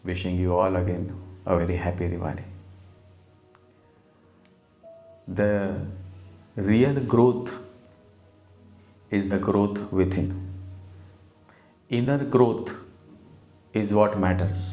wishing you all again a very happy Diwali. The real growth is the growth within. Inner growth is what matters.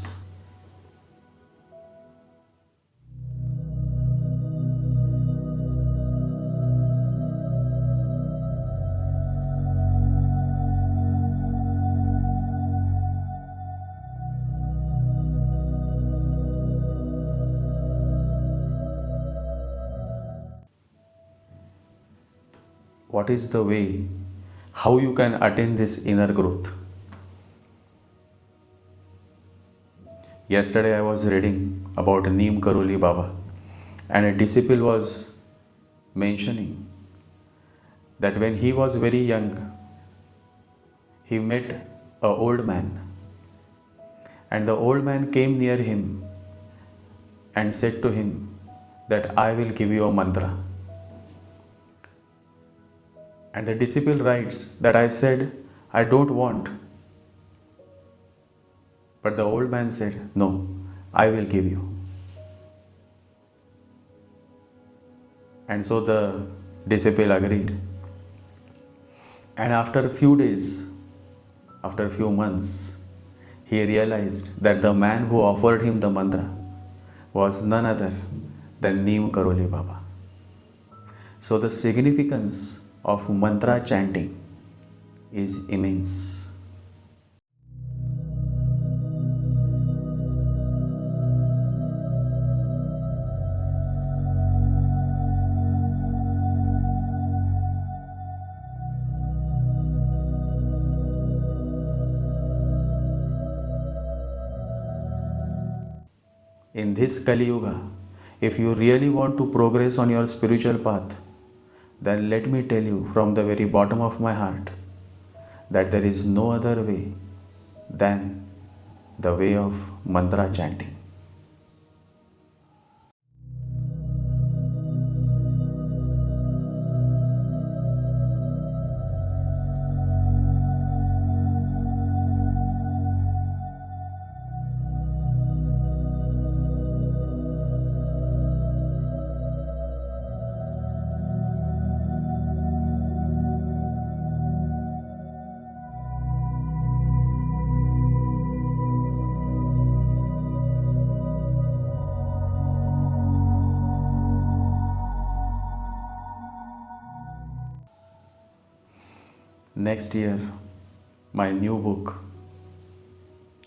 What is the way, how you can attain this inner growth? Yesterday I was reading about Neem Karoli Baba, and a disciple was mentioning that when he was very young, he met an old man, and the old man came near him and said to him that I will give you a mantra. And the disciple writes that I said, I don't want. But the old man said, no, I will give you. And so the disciple agreed. And after a few days, after a few months, he realized that the man who offered him the mantra was none other than Neem Karoli Baba. So the significance of mantra chanting is immense. In this Kali Yuga, if you really want to progress on your spiritual path, then let me tell you from the very bottom of my heart that there is no other way than the way of mantra chanting. Next year, my new book,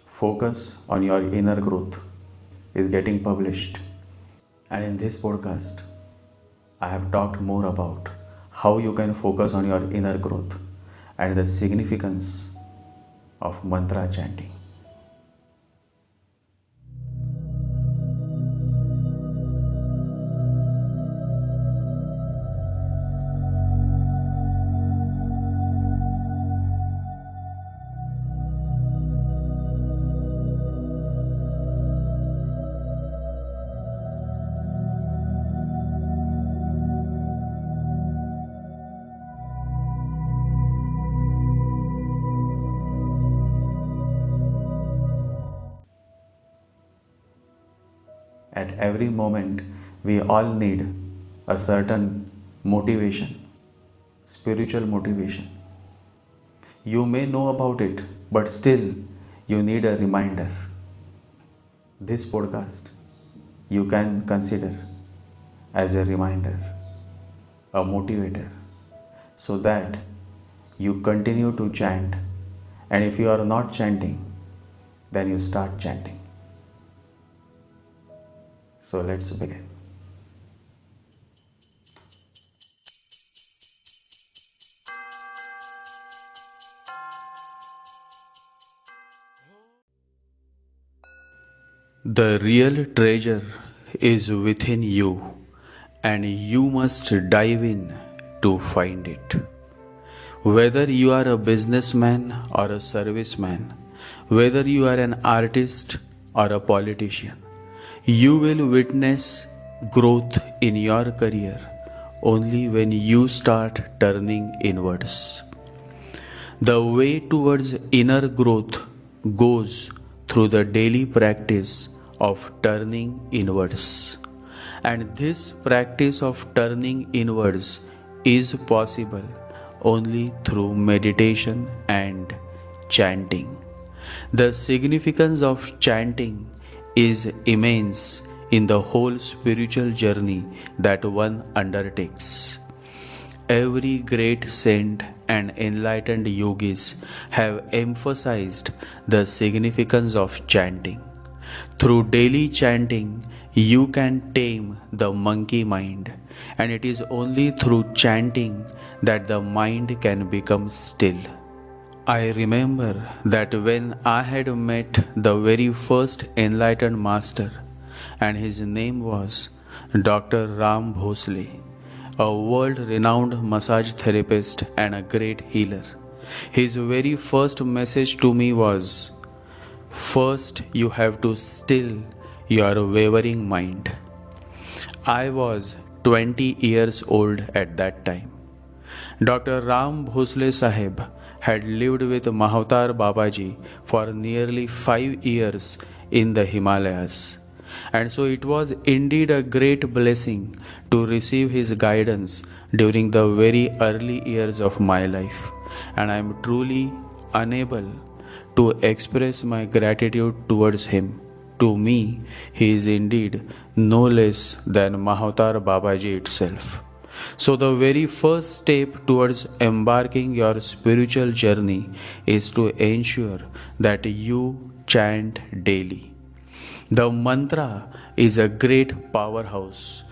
Focus on Your Inner Growth, is getting published. And in this podcast, I have talked more about how you can focus on your inner growth and the significance of mantra chanting. At every moment, we all need a certain motivation, spiritual motivation. You may know about it, but still you need a reminder. This podcast you can consider as a reminder, a motivator, so that you continue to chant. And if you are not chanting, then you start chanting. So let's begin. The real treasure is within you, and you must dive in to find it. Whether you are a businessman or a serviceman, whether you are an artist or a politician, you will witness growth in your career only when you start turning inwards. The way towards inner growth goes through the daily practice of turning inwards. And this practice of turning inwards is possible only through meditation and chanting. The significance of chanting is immense in the whole spiritual journey that one undertakes. Every great saint and enlightened yogis have emphasized the significance of chanting. Through daily chanting, you can tame the monkey mind, and it is only through chanting that the mind can become still. I remember that when I had met the very first enlightened master, and his name was Dr. Ram Bhosle, a world renowned massage therapist and a great healer. His very first message to me was, first you have to still your wavering mind. I was 20 years old at that time. Dr. Ram Bhosle Sahib had lived with Mahavatar Babaji for nearly 5 years in the Himalayas. And so it was indeed a great blessing to receive his guidance during the very early years of my life. And I am truly unable to express my gratitude towards him. To me, he is indeed no less than Mahavatar Babaji itself. So the very first step towards embarking your spiritual journey is to ensure that you chant daily. The mantra is a great powerhouse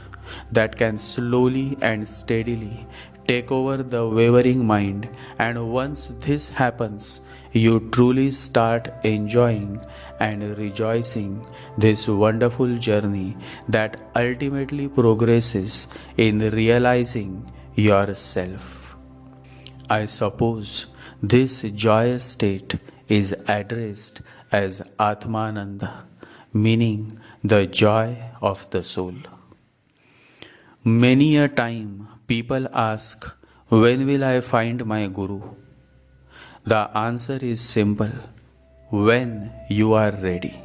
that can slowly and steadily take over the wavering mind, and once this happens, you truly start enjoying and rejoicing this wonderful journey that ultimately progresses in realizing yourself. I suppose this joyous state is addressed as Atmananda, meaning the joy of the soul. Many a time people ask, when will I find my Guru? The answer is simple, when you are ready.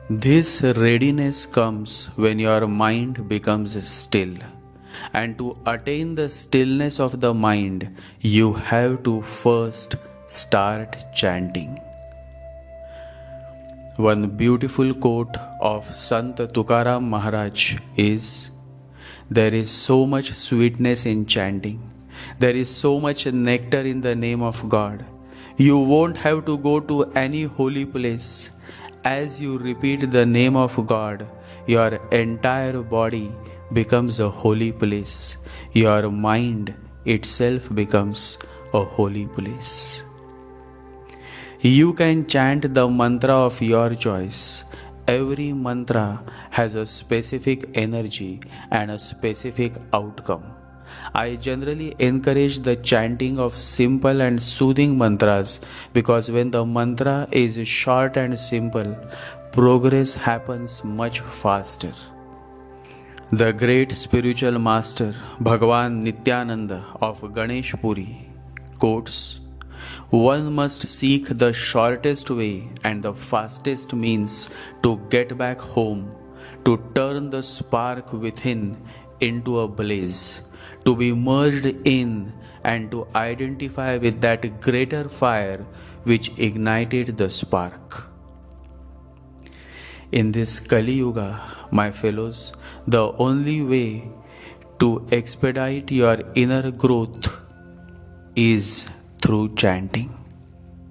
This readiness comes when your mind becomes still. And to attain the stillness of the mind, you have to first start chanting. One beautiful quote of Sant Tukaram Maharaj is, there is so much sweetness in chanting. There is so much nectar in the name of God. You won't have to go to any holy place. As you repeat the name of God, your entire body becomes a holy place. Your mind itself becomes a holy place. You can chant the mantra of your choice. Every mantra has a specific energy and a specific outcome. I generally encourage the chanting of simple and soothing mantras because when the mantra is short and simple, progress happens much faster. The great spiritual master Bhagavan Nityananda of Ganesh Puri quotes, one must seek the shortest way and the fastest means to get back home, to turn the spark within into a blaze, to be merged in and to identify with that greater fire which ignited the spark. In this Kali Yuga, my fellows, the only way to expedite your inner growth is through chanting.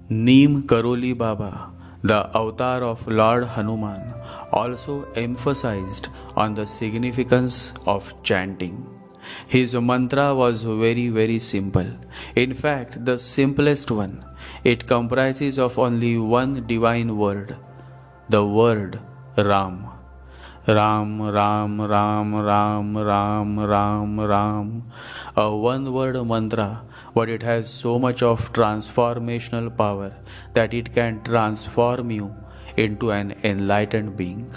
Neem Karoli Baba, the avatar of Lord Hanuman, also emphasized on the significance of chanting. His mantra was very simple. In fact, the simplest one. It comprises of only one divine word, the word Ram. Ram, Ram, Ram, Ram, Ram, Ram, Ram. A one-word mantra, but it has so much of transformational power that it can transform you into an enlightened being.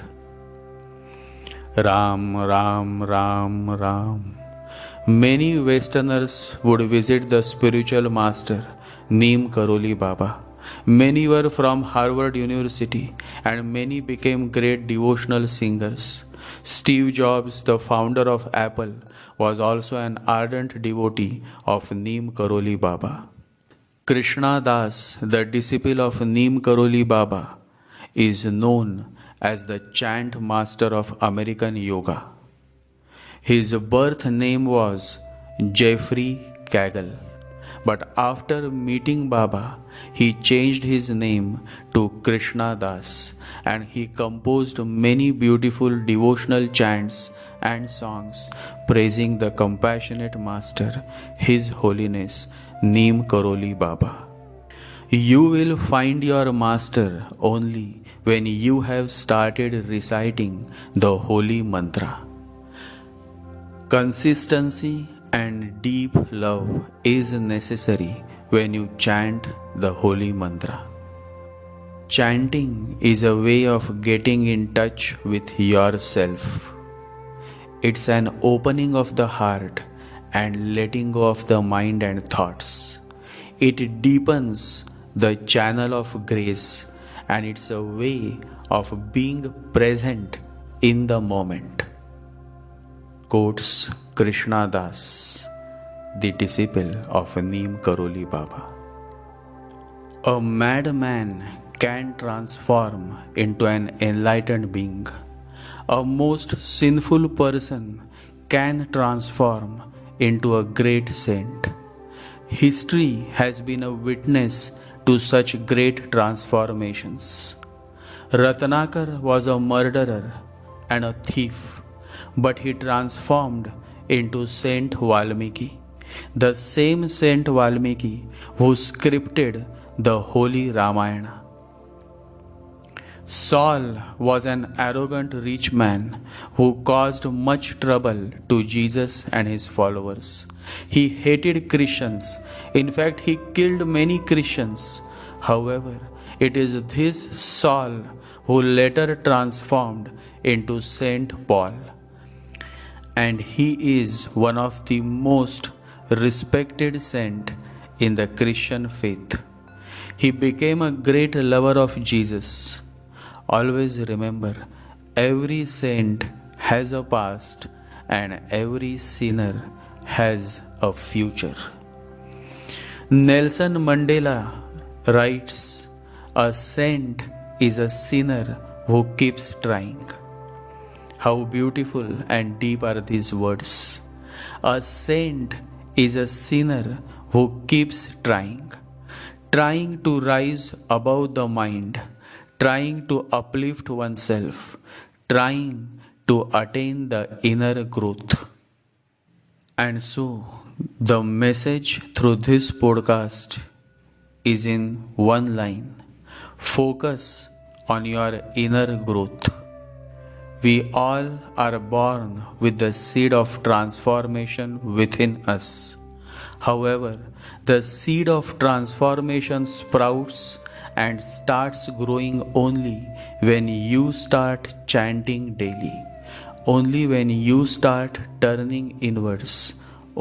Ram, Ram, Ram, Ram. Many Westerners would visit the spiritual master Neem Karoli Baba Many were from Harvard University, and many became great devotional singers. Steve Jobs, the founder of Apple, was also an ardent devotee of Neem Karoli Baba. Krishna Das, the disciple of Neem Karoli Baba, is known as the chant master of American yoga. His birth name was Jeffrey Kagel, but after meeting Baba, he changed his name to Krishna Das, and he composed many beautiful devotional chants and songs praising the compassionate master, His Holiness Neem Karoli Baba. You will find your master only when you have started reciting the holy mantra. Consistency and deep love is necessary when you chant the holy mantra. Chanting is a way of getting in touch with yourself. It's an opening of the heart and letting go of the mind and thoughts. It deepens the channel of grace, and it's a way of being present in the moment. Quotes Krishna Das, the disciple of Neem Karoli Baba. A madman can transform into an enlightened being. A most sinful person can transform into a great saint. History has been a witness to such great transformations. Ratnakar was a murderer and a thief, but he transformed into Saint Valmiki, the same Saint Valmiki who scripted the Holy Ramayana. Saul was an arrogant rich man who caused much trouble to Jesus and his followers. He hated Christians. In fact, he killed many Christians. However, it is this Saul who later transformed into Saint Paul. And he is one of the most respected saints in the Christian faith. He became a great lover of Jesus. Always remember, every saint has a past and every sinner has a future. Nelson Mandela writes, "A saint is a sinner who keeps trying." How beautiful and deep are these words. A saint is a sinner who keeps trying to rise above the mind, trying to uplift oneself, trying to attain the inner growth. And so, the message through this podcast is in one line: focus on your inner growth. We all are born with the seed of transformation within us. However, the seed of transformation sprouts and starts growing only when you start chanting daily, only when you start turning inwards,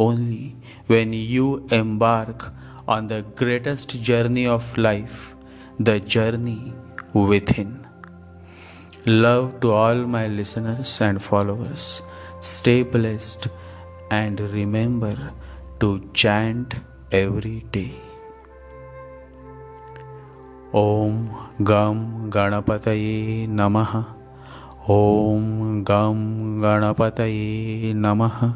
only when you embark on the greatest journey of life, the journey within. Love to all my listeners and followers. Stay blessed and remember to chant every day. Om Gam Ganapataye Namaha. Om Gam Ganapataye Namaha.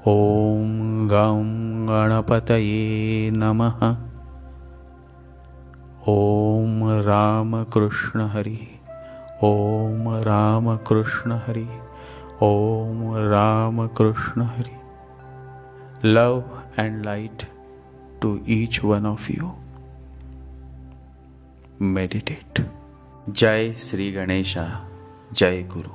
Om Gam Ganapataye Namaha. Om Rama Krishna Hari. Om Rama Krishna Hari. Om Rama Krishna Hari. Love and light to each one of you. Meditate. Jai Sri Ganesha. Jai Guru.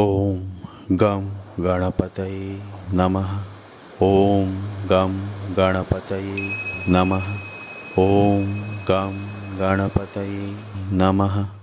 ॐ गं गणपतये नमः। ॐ गं गणपतये नमः। ॐ गं गणपतये नमः।